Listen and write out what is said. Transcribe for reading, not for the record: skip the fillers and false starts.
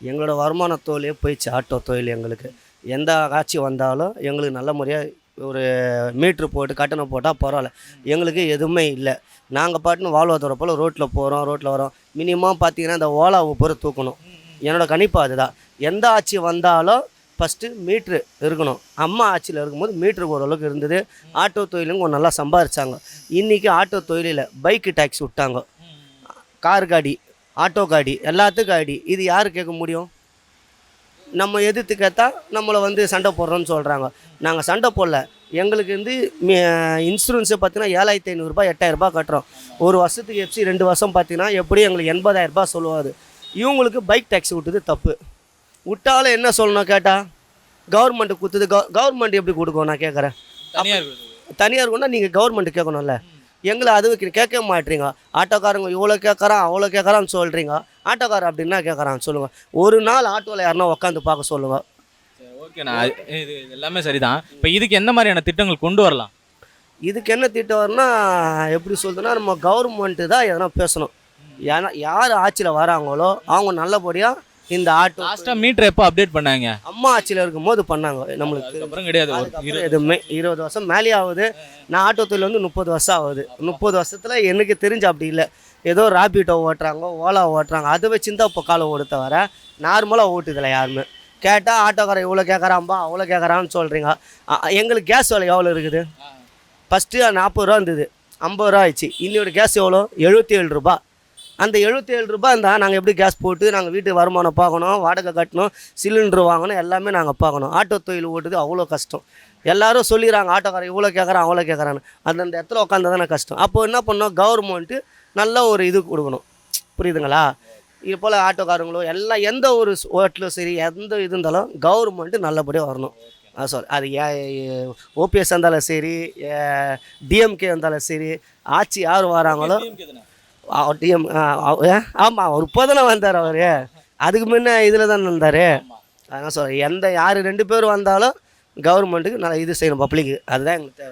எங்களோட வருமான தொழிலே போயிடுச்சு ஆட்டோ தொழில். எங்களுக்கு எந்த ஆட்சி வந்தாலும் எங்களுக்கு நல்ல முறையாக ஒரு மீட்ரு போட்டு கட்டணம் போட்டால் பரவாயில்ல. எங்களுக்கு எதுவுமே இல்லை. நாங்கள் பாட்டுன்னு வாழ்வாதாரம் போல் ரோட்டில் போகிறோம், ரோட்டில் வரோம். மினிமம் பார்த்தீங்கன்னா இந்த ஓலா ஊபரை தூக்கணும். என்னோடய கணிப்பு அதுதான். எந்த ஆட்சி வந்தாலும் ஃபஸ்ட்டு மீட்ரு இருக்கணும். அம்மா ஆட்சியில் இருக்கும்போது மீட்ருக்கு ஓரளவுக்கு இருந்தது. ஆட்டோ தொழிலுங்க கொஞ்சம் நல்லா சம்பாதிச்சாங்க. இன்றைக்கி ஆட்டோ தொழிலில் பைக்கு டேக்ஸ் விட்டாங்க, கார் காடி, ஆட்டோ காடி, எல்லாத்துக்கும் காடி. இது யார் கேட்க முடியும்? நம்ம எதிர்த்து கேட்டால் நம்மளை வந்து சண்டை போடுறோன்னு சொல்கிறாங்க. நாங்கள் சண்டை போடல. எங்களுக்கு வந்து இன்சூரன்ஸு பார்த்தீங்கன்னா 7500 8000 கட்டுறோம். ஒரு வருஷத்துக்கு எஃப்சி 2 வருஷம் பார்த்தீங்கன்னா எப்படி எங்களுக்கு 80,000 சொல்லுவார். இவங்களுக்கு பைக் டேக்ஸ் விட்டது தப்பு. விட்டாலும் என்ன சொல்லணும் கேட்டால் கவர்மெண்ட்டு கொடுத்தது. கவர்மெண்ட் எப்படி கொடுக்கும் நான் கேட்குறேன். தனியார் கொண்டா நீங்கள் கவர்மெண்ட்டு கேட்கணும்ல. எங்களை அது கேட்க மாட்டீங்க. ஆட்டோக்காரங்க இவ்வளோ கேட்குறான் அவ்வளோ கேட்குறான்னு சொல்கிறீங்க. ஆட்டோக்காரன் அப்படின்னா கேட்குறான்னு சொல்லுங்கள். ஒரு நாள் ஆட்டோவில் யாருன்னா உட்காந்து பார்க்க சொல்லுங்கள். ஓகேண்ணா, இது எல்லாமே சரிதான். இப்போ இதுக்கு எந்த மாதிரியான திட்டங்கள் கொண்டு வரலாம்? இதுக்கு என்ன திட்டம் வரும்னா எப்படி சொல்றதுன்னா நம்ம கவர்மெண்ட்டு தான் எதனா பேசணும். ஏன்னா யார் ஆட்சியில் வராங்களோ அவங்க நல்லபடியாக இந்த ஆட்டோ லாஸ்ட்டாக மீட்டர் எப்போ அப்டேட் பண்ணாங்க? அம்மா ஆட்சியில் இருக்கும்போது பண்ணாங்க. நம்மளுக்கு அப்புறம் கிடையாது. எதுவுமே 20 வருஷம் மேலே ஆகுது. நான் ஆட்டோ தொழில் வந்து 30 வருஷம் ஆகுது. 30 வருஷத்தில் எனக்கு தெரிஞ்சு அப்படி இல்லை. ஏதோ ராபிட்டோ ஓட்டுறாங்க, ஓலா ஓட்டுறாங்க, அதை வச்சுருந்தா இப்போ காலம் ஓடுத்த வர நார்மலாக ஓட்டுதில்லை யாருமே. கேட்டால் ஆட்டோக்காரன் இவ்வளோ கேட்குறான்பா அவ்வளோ கேட்குறான்னு சொல்கிறீங்க. எங்களுக்கு கேஸ் விலை எவ்வளோ இருக்குது? ஃபஸ்ட்டு 40 ரூபா இருந்தது, 50 ரூபா ஆயிடுச்சு. இன்னொரு கேஸ் எவ்வளோ? 77 ரூபா. அந்த 77 ரூபா இருந்தால் நாங்கள் எப்படி கேஸ் போட்டு நாங்கள் வீட்டு வருமானம் பார்க்கணும், வாடகை கட்டணும், சிலிண்டர் வாங்கணும், எல்லாமே நாங்கள் பார்க்கணும். ஆட்டோ தொழில் ஓட்டுது அவ்வளோ கஷ்டம். எல்லோரும் சொல்லிடுறாங்க ஆட்டோக்காரன் இவ்வளோ கேட்குறான் அவ்வளோ கேட்குறான்னு. அந்தந்த இடத்துல உட்காந்து தானே கஷ்டம். அப்போ என்ன பண்ணோம், கவர்மெண்ட்டு நல்ல ஒரு இது கொடுக்கணும். புரியுதுங்களா? இது போல் ஆட்டோக்காரங்களும் எல்லாம் எந்த ஒரு ஹோட்டலும் சரி எந்த இது இருந்தாலும் கவர்மெண்ட்டு நல்லபடியாக வரணும். சாரி, அது ஓபிஎஸ் இருந்தாலும் சரி, டிஎம்கே இருந்தாலும் சரி, ஆட்சி யார் வராங்களோ டிஎம் ஆமாம் அவர் இப்போ தானே வந்தார். அவர் அதுக்கு முன்னே இதில் தானே இருந்தார். அதான் சொல்கிறேன், யார் 2 பேர் வந்தாலும் கவர்மெண்ட்டுக்கு நல்லா இது செய்யணும் பப்ளிக்கு. அதுதான் எங்களுக்கு தேவை.